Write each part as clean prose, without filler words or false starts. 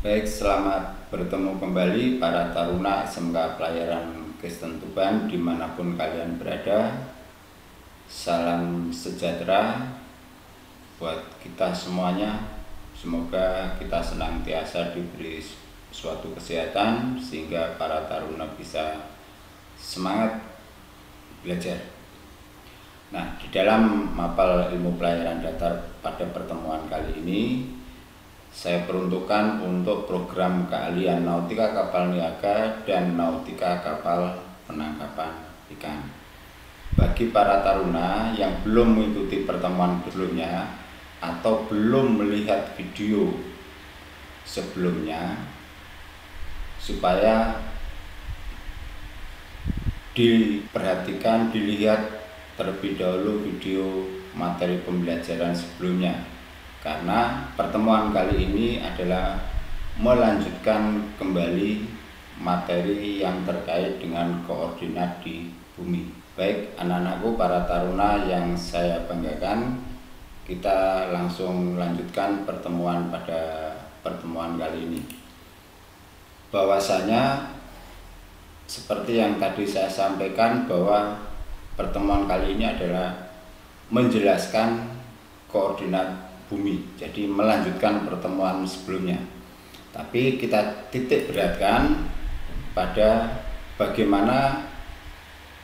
Baik, selamat bertemu kembali para taruna SMK Pelayaran Kristen Tuban dimanapun kalian berada. Salam sejahtera buat kita semuanya. Semoga kita senantiasa diberi suatu kesehatan sehingga para taruna bisa semangat belajar. Nah, di dalam mapel ilmu pelayaran datar pada pertemuan kali ini saya peruntukkan untuk program keahlian nautika kapal niaga dan nautika kapal penangkapan ikan. Bagi para taruna yang belum mengikuti pertemuan sebelumnya atau belum melihat video sebelumnya, supaya diperhatikan, dilihat terlebih dahulu video materi pembelajaran sebelumnya. Karena pertemuan kali ini adalah melanjutkan kembali materi yang terkait dengan koordinat di bumi. Baik anak-anakku para taruna yang saya banggakan, kita langsung lanjutkan pertemuan pada pertemuan kali ini. Bahwasanya seperti yang tadi saya sampaikan bahwa pertemuan kali ini adalah menjelaskan koordinat bumi, jadi melanjutkan pertemuan sebelumnya. Tapi kita titik beratkan pada bagaimana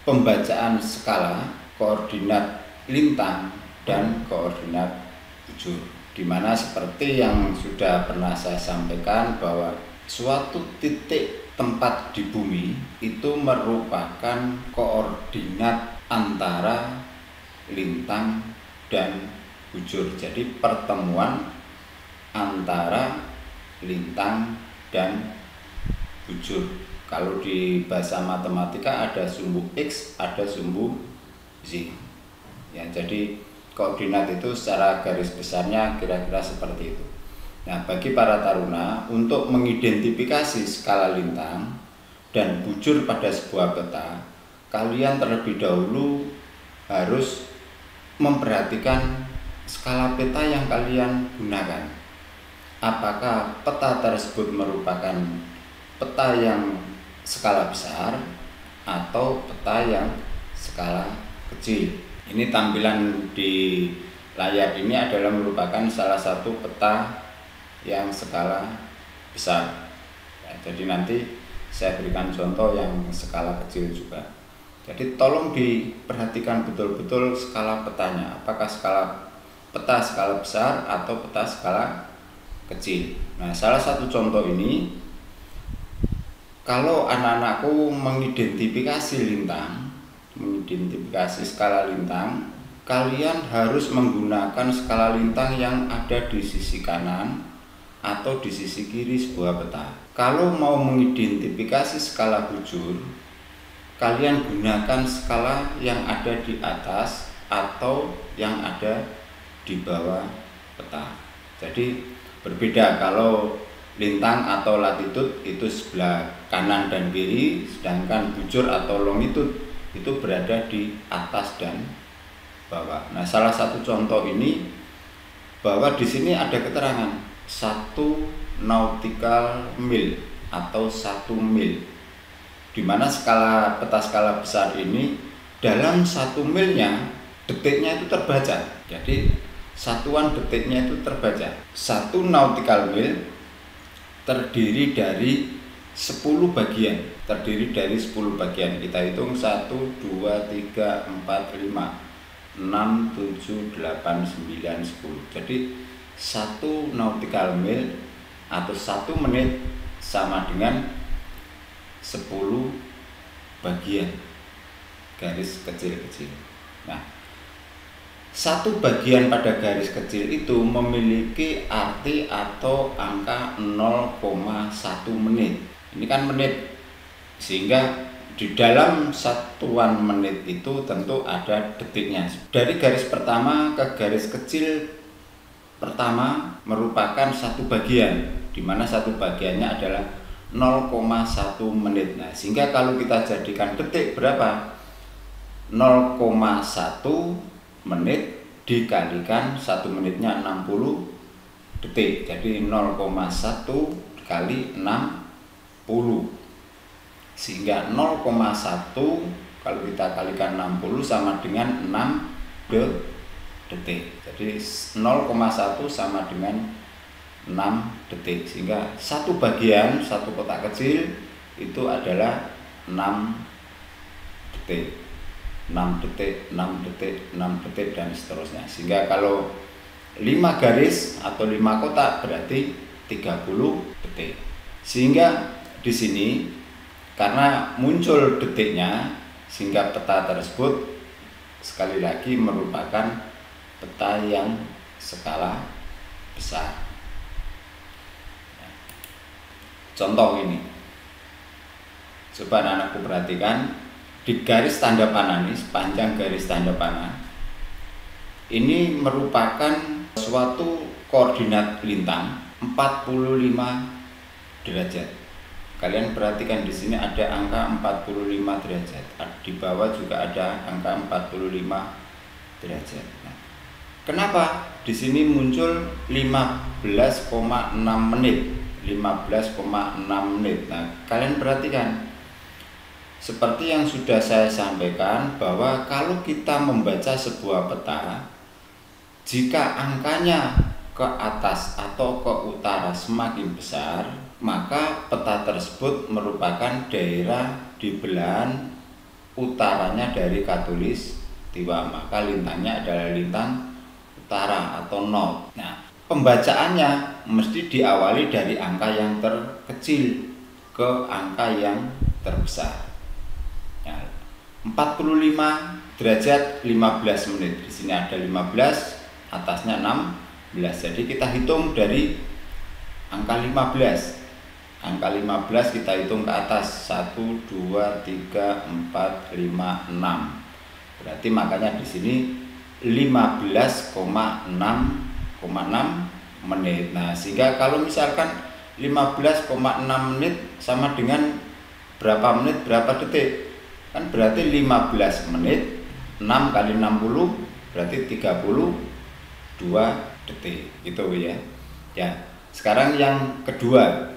pembacaan skala koordinat lintang dan koordinat bujur, dimana seperti yang sudah pernah saya sampaikan bahwa suatu titik tempat di bumi itu merupakan koordinat antara lintang dan bujur. Jadi pertemuan antara lintang dan bujur. Kalau di bahasa matematika ada sumbu X, ada sumbu Z. Ya, jadi koordinat itu secara garis besarnya kira-kira seperti itu. Nah, bagi para taruna untuk mengidentifikasi skala lintang dan bujur pada sebuah peta, kalian terlebih dahulu harus memperhatikan skala peta yang kalian gunakan. Apakah peta tersebut merupakan peta yang skala besar atau peta yang skala kecil? Ini tampilan di layar ini adalah merupakan salah satu peta yang skala besar. Ya, jadi nanti saya berikan contoh yang skala kecil juga. Jadi tolong diperhatikan betul-betul skala petanya. Apakah peta skala besar atau peta skala kecil. Nah, salah satu contoh ini, kalau anak-anakku mengidentifikasi lintang, mengidentifikasi skala lintang, kalian harus menggunakan skala lintang yang ada di sisi kanan atau di sisi kiri sebuah peta. Kalau mau mengidentifikasi skala bujur, kalian gunakan skala yang ada di atas atau yang ada di bawah peta. Jadi berbeda kalau lintang atau latitude itu sebelah kanan dan kiri, sedangkan bujur atau longitude itu berada di atas dan bawah. Nah, salah satu contoh ini bahwa di sini ada keterangan 1 nautical mil atau 1 mil, di mana peta skala besar ini dalam 1 milnya detiknya itu terbaca. Jadi satuan detiknya itu terbaca. 1 nautical mil terdiri dari 10 bagian. Terdiri dari 10 bagian. Kita hitung 1, 2, 3, 4, 5, 6, 7, 8, 9, 10. Jadi 1 nautical mil atau 1 menit sama dengan 10 bagian garis kecil-kecil. Nah, 1 bagian pada garis kecil itu memiliki arti atau angka 0,1 menit. Ini kan menit, sehingga di dalam satuan menit itu tentu ada detiknya. Dari garis pertama ke garis kecil pertama merupakan 1 bagian, di mana 1 bagiannya adalah 0,1 menit. Nah, sehingga kalau kita jadikan detik berapa? 0,1 menit dikalikan 1 menitnya 60 detik. Jadi 0,1 dikali 60, sehingga 0,1 kalau kita kalikan 60 sama dengan 6 detik. Jadi 0,1 sama dengan 6 detik, sehingga satu bagian satu kotak kecil itu adalah 6 detik, 6 detik, 6 detik, 6 detik, dan seterusnya. Sehingga kalau 5 garis atau 5 kotak berarti 30 detik. Sehingga di sini karena muncul detiknya, sehingga peta tersebut sekali lagi merupakan peta yang skala besar. Contoh ini, coba anak-anakku perhatikan di garis tanda panah ini, sepanjang garis tanda panah ini merupakan suatu koordinat lintang 45 derajat. Kalian perhatikan di sini ada angka 45 derajat. Di bawah juga ada angka 45 derajat. Nah, kenapa di sini muncul 15,6 menit? 15,6 menit. Nah, kalian perhatikan seperti yang sudah saya sampaikan bahwa kalau kita membaca sebuah peta, jika angkanya ke atas atau ke utara semakin besar, maka peta tersebut merupakan daerah di belahan utaranya dari Khatulistiwa, maka lintangnya adalah lintang utara atau north. Nah, pembacaannya mesti diawali dari angka yang terkecil ke angka yang terbesar. Ya, 45 derajat 15 menit. Di sini ada 15, atasnya 16. Jadi kita hitung dari angka 15. Angka 15 kita hitung ke atas, 1 2 3 4 5 6. Berarti makanya di sini 15,6 menit. Nah, sehingga kalau misalkan 15,6 menit sama dengan berapa menit berapa detik, kan berarti 15 menit 6 kali 60 berarti 32 detik gitu ya. Ya, sekarang yang kedua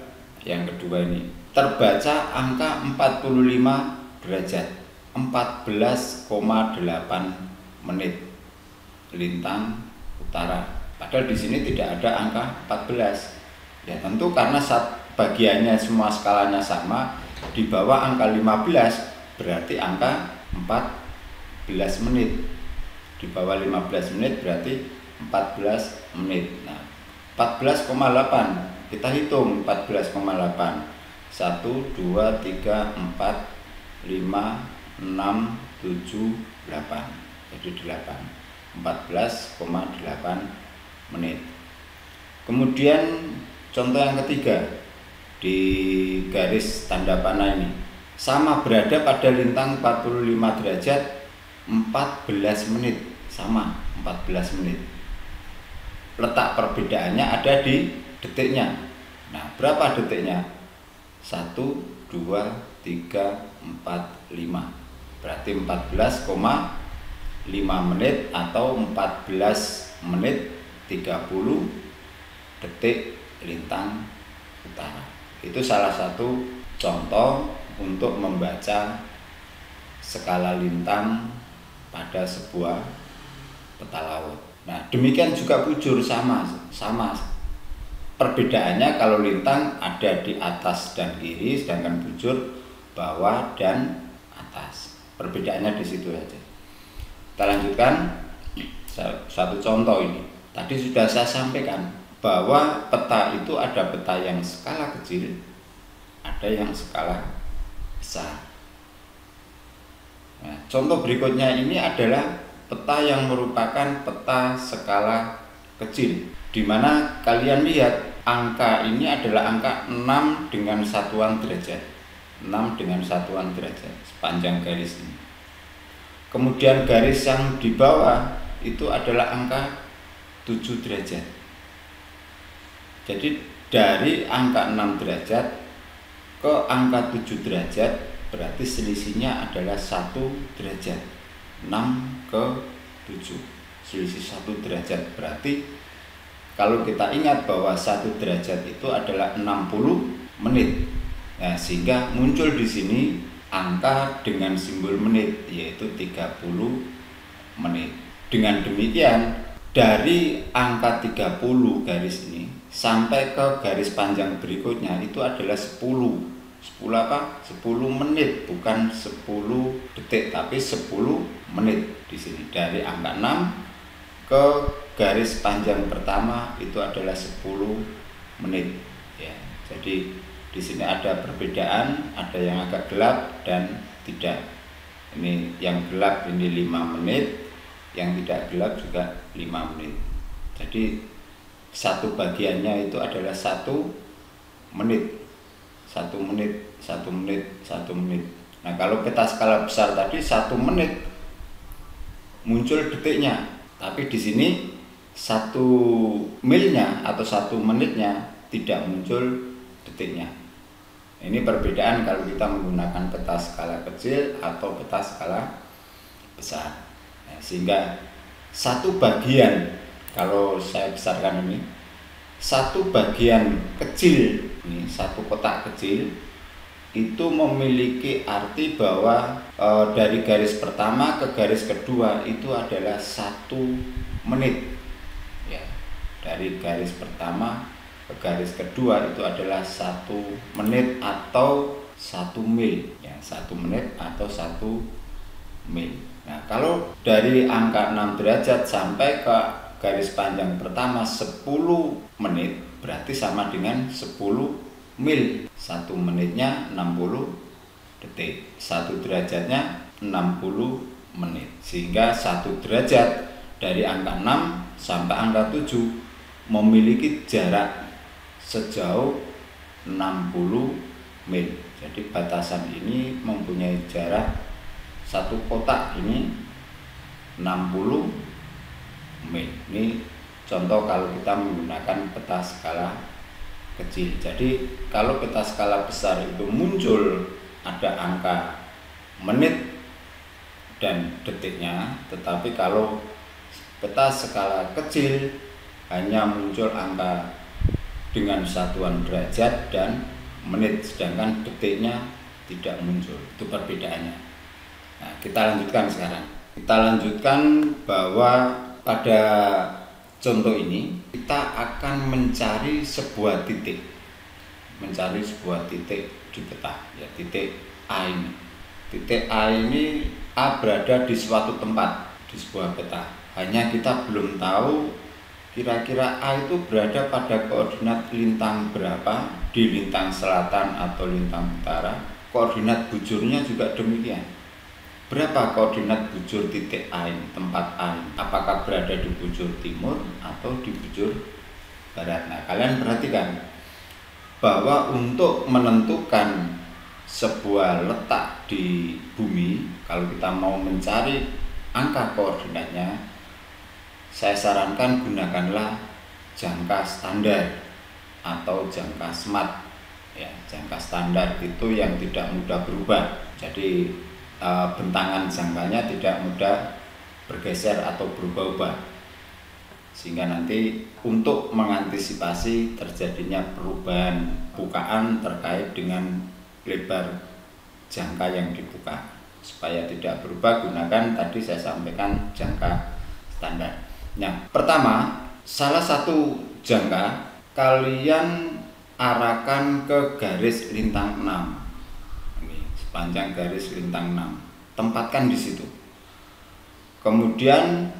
ini terbaca angka 45 derajat 14,8 menit lintang utara. Padahal di sini tidak ada angka 14. Ya, tentu karena bagiannya semua skalanya sama, di bawah angka 15 berarti angka 14 menit. Di bawah 15 menit berarti 14 menit. Nah, 14,8 kita hitung 14,8. 1 2 3 4 5 6 7 8. Jadi 8. 14,8 menit. Kemudian contoh yang ketiga di garis tanda panah ini sama berada pada lintang 45 derajat 14 menit, sama 14 menit. Letak perbedaannya ada di detiknya. Nah, berapa detiknya? 1 2 3 4 5. Berarti 14,5 menit atau 14 menit 30 detik lintang utara. Itu salah satu contoh untuk membaca skala lintang pada sebuah peta laut. Nah, demikian juga bujur sama. Perbedaannya kalau lintang ada di atas dan kiri, sedangkan bujur bawah dan atas. Perbedaannya di situ aja. Kita lanjutkan satu contoh ini. Tadi sudah saya sampaikan bahwa peta itu ada peta yang skala kecil, ada yang skala besar. Nah, contoh berikutnya ini adalah peta yang merupakan peta skala kecil, di mana kalian lihat angka ini adalah angka 6 dengan satuan derajat. 6 dengan satuan derajat sepanjang garis ini. Kemudian garis yang di bawah itu adalah angka 7 derajat. Jadi dari angka 6 derajat ke angka 7 derajat berarti selisihnya adalah 1 derajat. 6 ke 7 selisih 1 derajat. Berarti kalau kita ingat bahwa 1 derajat itu adalah 60 menit. Nah, sehingga muncul di sini angka dengan simbol menit, yaitu 30 menit. Dengan demikian, dari angka 30 garis ini sampai ke garis panjang berikutnya itu adalah 10 apa? 10 menit, bukan 10 detik, tapi 10 menit di sini. Dari angka 6 ke garis panjang pertama itu adalah 10 menit ya. Jadi di sini ada perbedaan, ada yang agak gelap dan tidak. Ini yang gelap ini 5 menit, yang tidak gelap juga 5 menit. Jadi satu bagiannya itu adalah 1 menit. 1 menit, 1 menit, 1 menit. Nah, kalau peta skala besar tadi 1 menit muncul detiknya, tapi di sini 1 milnya atau 1 menitnya tidak muncul detiknya. Ini perbedaan kalau kita menggunakan peta skala kecil atau peta skala besar. Nah, sehingga 1 bagian, kalau saya besarkan ini, 1 bagian kecil, ini 1 kotak kecil itu memiliki arti bahwa dari garis pertama ke garis kedua itu adalah 1 menit ya. Dari garis pertama ke garis kedua itu adalah 1 menit atau 1 mil ya, 1 menit atau 1 mil. Nah, kalau dari angka 6 derajat sampai ke garis panjang pertama 10 menit berarti sama dengan 10 mil. 1 menitnya 60 detik, 1 derajatnya 60 menit. Sehingga 1 derajat dari angka 6 sampai angka 7 memiliki jarak sejauh 60 mil. Jadi batasan ini mempunyai jarak 1 kotak ini 60 mil. Ini contoh kalau kita menggunakan peta skala kecil. Jadi kalau peta skala besar itu muncul ada angka menit dan detiknya, tetapi kalau peta skala kecil hanya muncul angka dengan satuan derajat dan menit, sedangkan detiknya tidak muncul. Itu perbedaannya. Nah, kita lanjutkan sekarang. Kita lanjutkan bahwa pada contoh ini kita akan mencari sebuah titik. Mencari sebuah titik di peta, ya, titik A ini. Titik A ini A berada di suatu tempat di sebuah peta. Hanya kita belum tahu kira-kira A itu berada pada koordinat lintang berapa, di lintang selatan atau lintang utara. Koordinat bujurnya juga demikian. Berapa koordinat bujur titik A ini, tempat A ini? Apakah berada di bujur timur atau di bujur barat? Nah, kalian perhatikan bahwa untuk menentukan sebuah letak di bumi, kalau kita mau mencari angka koordinatnya, saya sarankan gunakanlah jangka standar atau jangka smart ya. Jangka standar itu yang tidak mudah berubah, jadi bentangan jangkanya tidak mudah bergeser atau berubah-ubah, sehingga nanti untuk mengantisipasi terjadinya perubahan bukaan terkait dengan lebar jangka yang dibuka, supaya tidak berubah, gunakan tadi saya sampaikan jangka standar. Nah, pertama, salah satu jangka kalian arahkan ke garis lintang 6. Ini sepanjang garis lintang 6. Tempatkan di situ. Kemudian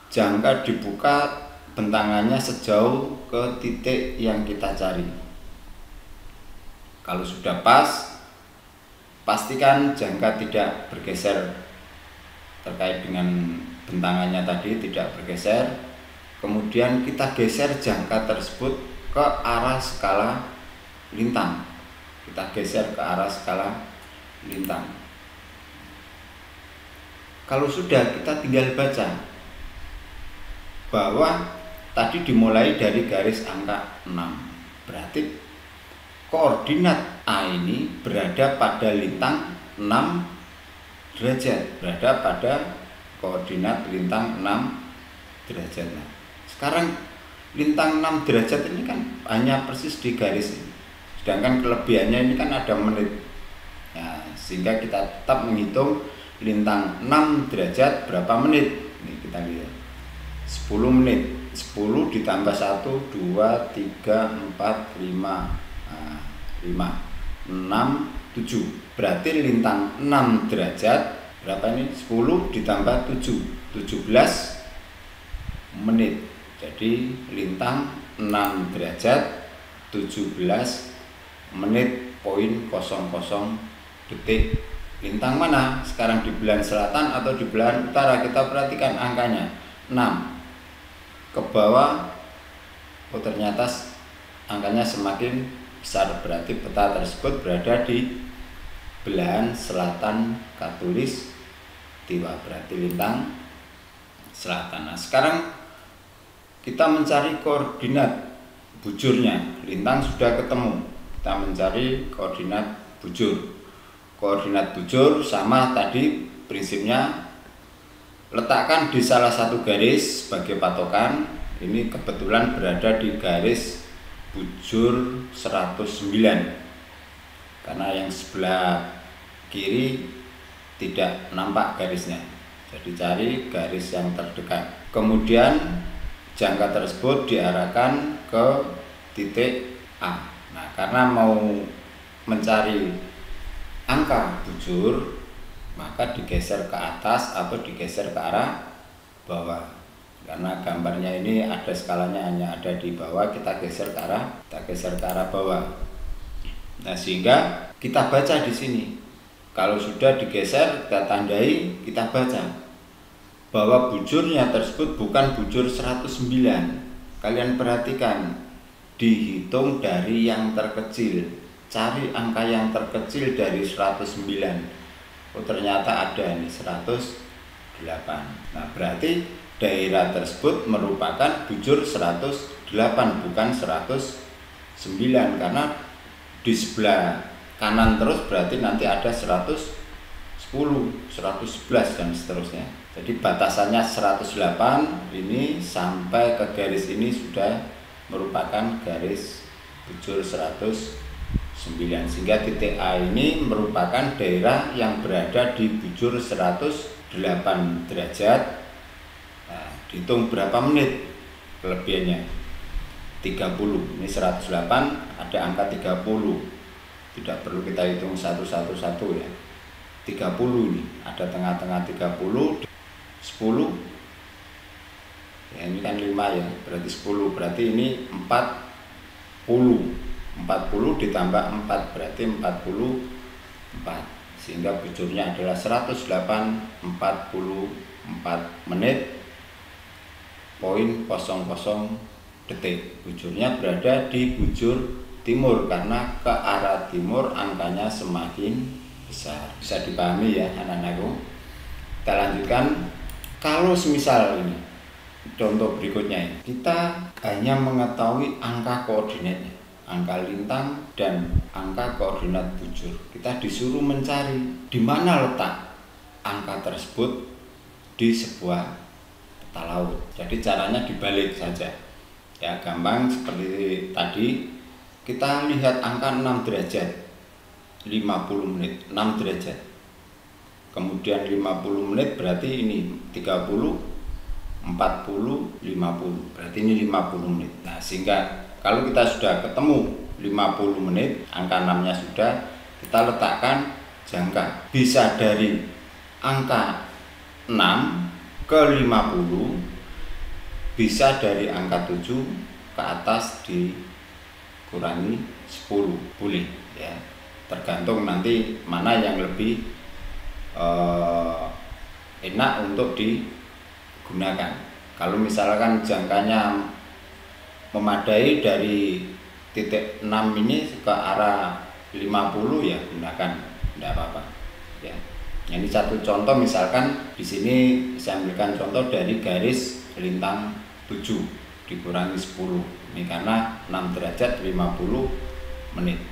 jangka dibuka bentangannya sejauh ke titik yang kita cari. Kalau sudah pas, pastikan jangka tidak bergeser terkait dengan bentangannya tadi, tidak bergeser. Kemudian kita geser jangka tersebut ke arah skala lintang. Kita geser ke arah skala lintang. Kalau sudah, kita tinggal baca bahwa tadi dimulai dari garis angka 6. Berarti koordinat A ini berada pada lintang 6 derajat, berada pada koordinat lintang 6 derajat. Nah, sekarang lintang 6 derajat ini kan hanya persis di garis ini. Sedangkan kelebihannya ini kan ada menit. Nah, sehingga kita tetap menghitung lintang 6 derajat berapa menit. Ini kita lihat. 10 menit. 10 ditambah 1, 2, 3, 4, 5. Nah, 5, 6, 7. Berarti lintang 6 derajat berapa ini? 10 ditambah 7. 17 menit. Jadi lintang 6 derajat 17 menit poin 00 detik. Lintang mana? Sekarang di belahan selatan atau di belahan utara? Kita perhatikan angkanya 6 ke bawah. Oh, ternyata angkanya semakin besar, berarti peta tersebut berada di belahan selatan Katulis Tiwa, berarti lintang selatan. Nah, sekarang kita mencari koordinat bujurnya. Lintang sudah ketemu, kita mencari koordinat bujur. Koordinat bujur sama tadi prinsipnya, letakkan di salah satu garis sebagai patokan. Ini kebetulan berada di garis bujur 109 karena yang sebelah kiri tidak nampak garisnya, jadi cari garis yang terdekat. Kemudian jangka tersebut diarahkan ke titik A. Nah, karena mau mencari angka bujur, maka digeser ke atas atau digeser ke arah bawah. Karena gambarnya ini ada skalanya, hanya ada di bawah, kita geser ke arah bawah. Nah, sehingga kita baca di sini. Kalau sudah digeser, kita tandai, kita baca bahwa bujurnya tersebut bukan bujur 109. Kalian perhatikan, dihitung dari yang terkecil. Cari angka yang terkecil dari 109. Oh, ternyata ada nih 108. Nah, berarti daerah tersebut merupakan bujur 108 bukan 109, karena di sebelah kanan terus berarti nanti ada 110, 111 dan seterusnya. Jadi batasannya 108 ini sampai ke garis ini sudah merupakan garis bujur 109, sehingga titik A ini merupakan daerah yang berada di bujur 108 derajat. Nah, dihitung berapa menit kelebihannya? 30. Ini 108 ada angka 30. Tidak perlu kita hitung satu-satu ya. 30 ini ada tengah-tengah 30, 10 ya, ini kan 5 ya, berarti 10, berarti ini 40 ditambah 4 berarti 44, sehingga bujurnya adalah 108 44 menit poin 00 detik. Bujurnya berada di bujur timur karena ke arah timur angkanya semakin besar. Bisa dipahami ya anak-anakku. Kita lanjutkan. Kalau semisal ini contoh berikutnya, kita hanya mengetahui angka koordinatnya, angka lintang dan angka koordinat bujur. Kita disuruh mencari di mana letak angka tersebut di sebuah peta laut. Jadi caranya dibalik saja. Ya, gampang seperti tadi. Kita lihat angka 6 derajat 50 menit, 6 derajat. Kemudian 50 menit berarti ini 30, 40, 50. Berarti ini 50 menit. Nah, sehingga kalau kita sudah ketemu 50 menit, angka 6-nya sudah, kita letakkan jangka. Bisa dari angka 6 ke 50, bisa dari angka 7 ke atas dikurangi 10, boleh ya. Tergantung nanti mana yang lebih enak untuk digunakan. Kalau misalkan jangkanya memadai dari titik 6 ini ke arah 50 ya gunakan, tidak apa-apa ya. Ini satu contoh, misalkan di sini saya ambilkan contoh dari garis lintang 7 dikurangi 10. Ini karena 6 derajat 50 menit.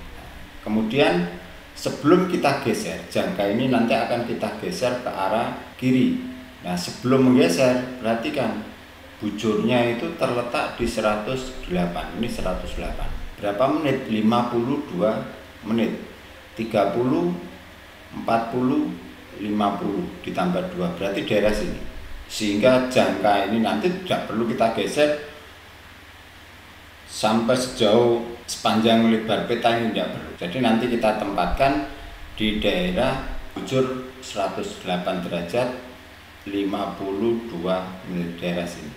Kemudian sebelum kita geser, jangka ini nanti akan kita geser ke arah kiri. Nah, sebelum menggeser, perhatikan bujurnya itu terletak di 108. Ini 108. Berapa menit? 52 menit. 30, 40, 50 ditambah 2 berarti daerah sini. Sehingga jangka ini nanti tidak perlu kita geser sampai sejauh sepanjang lebar peta ini, tidak perlu. Jadi nanti kita tempatkan di daerah bujur 108 derajat 52 menit daerah sini.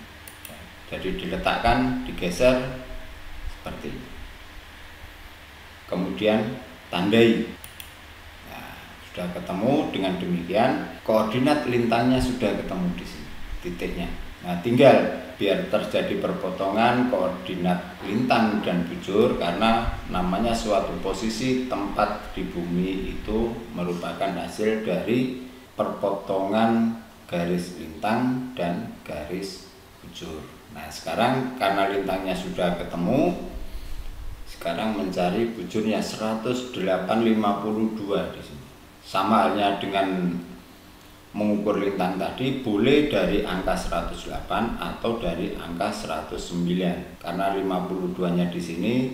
Jadi diletakkan, digeser seperti ini. Kemudian tandai. Nah, sudah ketemu. Dengan demikian koordinat lintangnya sudah ketemu di sini titiknya. Nah, tinggal biar terjadi perpotongan koordinat lintang dan bujur, karena namanya suatu posisi tempat di bumi itu merupakan hasil dari perpotongan garis lintang dan garis bujur. Nah, sekarang karena lintangnya sudah ketemu, sekarang mencari bujurnya 108,52 di sini. Sama halnya dengan mengukur lintang tadi, boleh dari angka 108 atau dari angka 109. Karena 52-nya di sini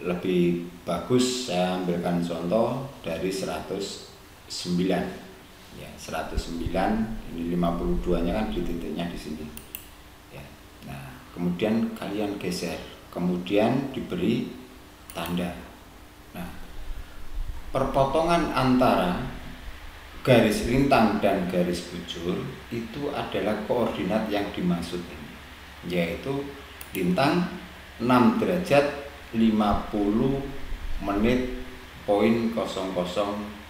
lebih bagus, saya ambilkan contoh dari 109. Ya, 109, ini 52-nya kan di titiknya di sini. Ya. Nah, kemudian kalian geser, kemudian diberi tanda. Nah, perpotongan antara garis lintang dan garis bujur itu adalah koordinat yang dimaksud ini, yaitu lintang 6 derajat 50 menit poin 00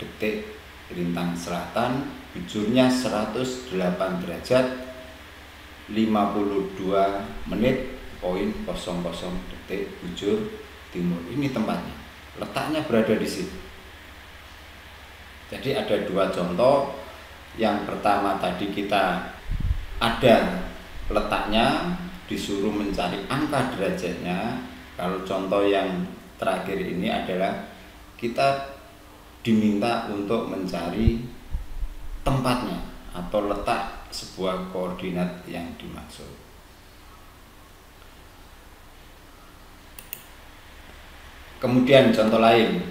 detik lintang selatan, bujurnya 108 derajat 52 menit poin 00 detik bujur timur. Ini tempatnya, letaknya berada di situ. Jadi ada dua contoh. Yang pertama tadi kita ada letaknya, disuruh mencari angka derajatnya. Kalau contoh yang terakhir ini adalah kita diminta untuk mencari tempatnya atau letak sebuah koordinat yang dimaksud. Kemudian contoh lain,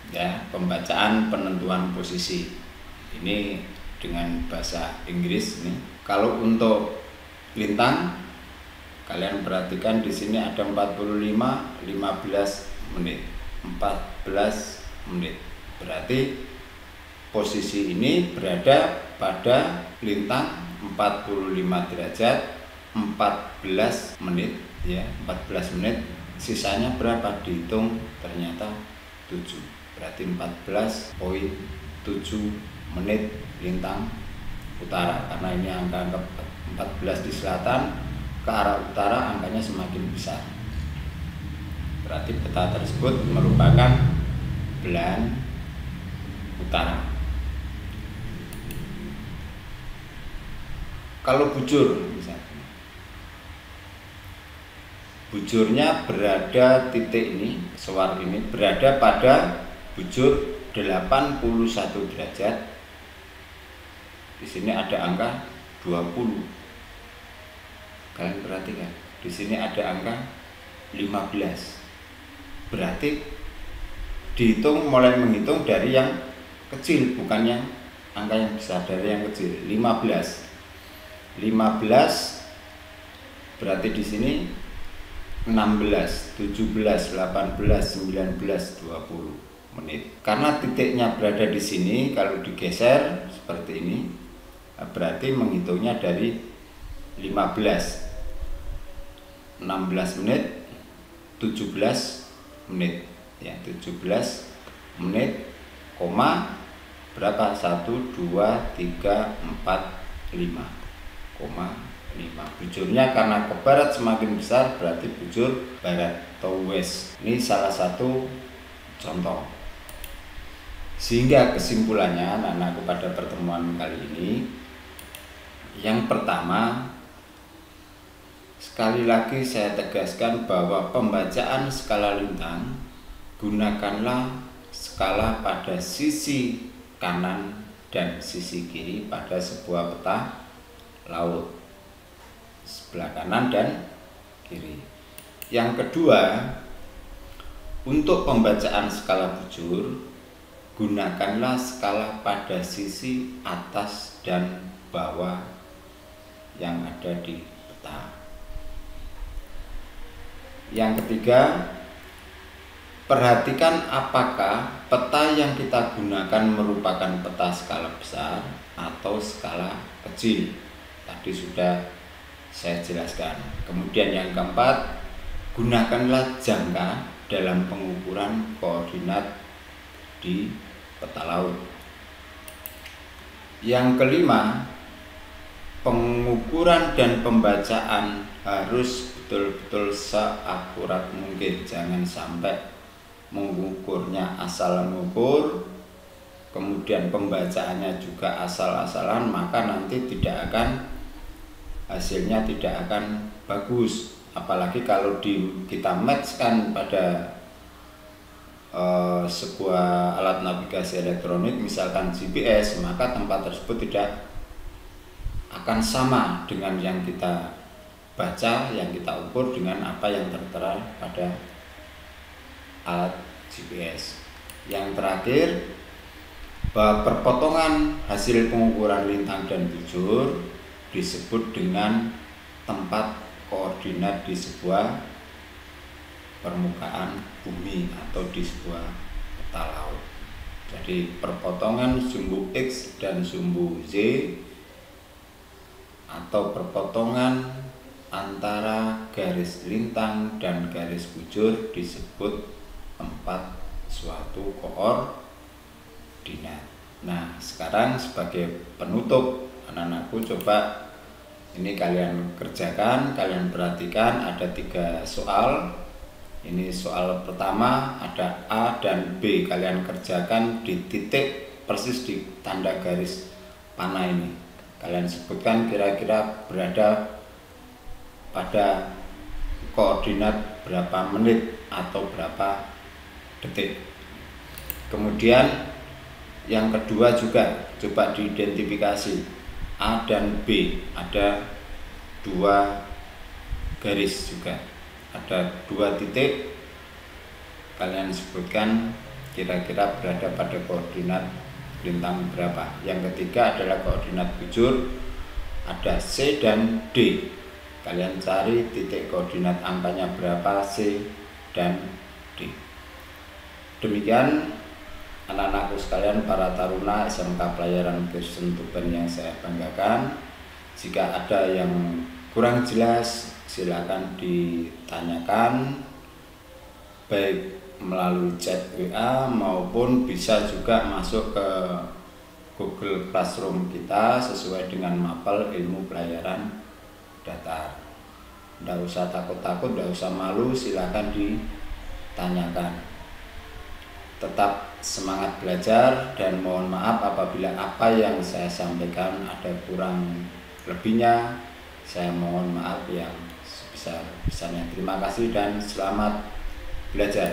ya, pembacaan penentuan posisi. Ini dengan bahasa Inggris nih. Kalau untuk lintang, kalian perhatikan di sini ada 45, 15 menit, 14 menit. Berarti posisi ini berada pada lintang 45 derajat 14 menit, ya, 14 menit. Sisanya berapa? Dihitung, ternyata 7. Berarti 14,7 menit lintang utara, karena ini angka 14 di selatan, ke arah utara angkanya semakin besar. Berarti peta tersebut merupakan belahan utara. Kalau bujur misalnya, bujurnya berada titik ini, sewar ini berada pada bujur 81 derajat. Di sini ada angka 20. Kalian perhatikan, di sini ada angka 15. Berarti dihitung, mulai menghitung dari yang kecil, bukan yang angka yang besar, dari yang kecil. 15 berarti di sini 16, 17, 18, 19, 20 menit. Karena titiknya berada di sini, kalau digeser seperti ini, berarti menghitungnya dari 15, 16 menit, 17 menit, ya, 17 menit, koma berapa? 1, 2, 3, 4, 5, koma 5. Bujurnya karena ke barat semakin besar, berarti bujur barat atau west. Ini salah satu contoh. Sehingga kesimpulannya anak-anakku pada pertemuan kali ini, yang pertama, sekali lagi saya tegaskan bahwa pembacaan skala lintang, gunakanlah skala pada sisi kanan dan sisi kiri pada sebuah peta laut. sebelah kanan dan kiri. Yang kedua, untuk pembacaan skala bujur, gunakanlah skala pada sisi atas dan bawah yang ada di peta. Yang ketiga, perhatikan apakah peta yang kita gunakan merupakan peta skala besar atau skala kecil. Tadi sudah saya jelaskan. Kemudian yang keempat, gunakanlah jangka dalam pengukuran koordinat di peta laut. Yang kelima, pengukuran dan pembacaan harus betul-betul seakurat mungkin. Jangan sampai mengukurnya asal mengukur, kemudian pembacaannya juga asal-asalan, maka nanti hasilnya tidak akan bagus. Apalagi kalau kita matchkan pada sebuah alat navigasi elektronik, misalkan GPS, maka tempat tersebut tidak akan sama dengan yang kita baca, yang kita ukur dengan apa yang tertera pada alat GPS. Yang terakhir, bahwa perpotongan hasil pengukuran lintang dan bujur disebut dengan tempat koordinat di sebuah permukaan bumi atau di sebuah peta laut. Jadi perpotongan sumbu X dan sumbu Z atau perpotongan antara garis lintang dan garis bujur disebut tempat suatu koordinat. Nah, sekarang sebagai penutup, anak-anakku, coba ini kalian kerjakan, kalian perhatikan, ada 3 soal. Ini soal pertama, ada A dan B. Kalian kerjakan di titik persis di tanda garis panah ini. Kalian sebutkan kira-kira berada pada koordinat berapa menit atau berapa detik. Kemudian yang kedua juga coba diidentifikasi A dan B, ada 2 garis juga, ada 2 titik. Kalian sebutkan kira-kira berada pada koordinat lintang berapa. Yang ketiga adalah koordinat bujur, ada C dan D. Kalian cari titik koordinat angkanya berapa, C dan D. Demikian anak-anakku sekalian, para taruna SMK Pelayaran Kristen Tuban yang saya banggakan. Jika ada yang kurang jelas, silakan ditanyakan baik melalui chat WA maupun bisa juga masuk ke Google Classroom kita sesuai dengan mapel ilmu pelayaran datar. Tidak usah takut-takut, tidak usah malu, silakan ditanyakan. Tetap semangat belajar dan mohon maaf apabila apa yang saya sampaikan ada kurang lebihnya. Saya mohon maaf yang sebesar-besarnya. Terima kasih dan selamat belajar.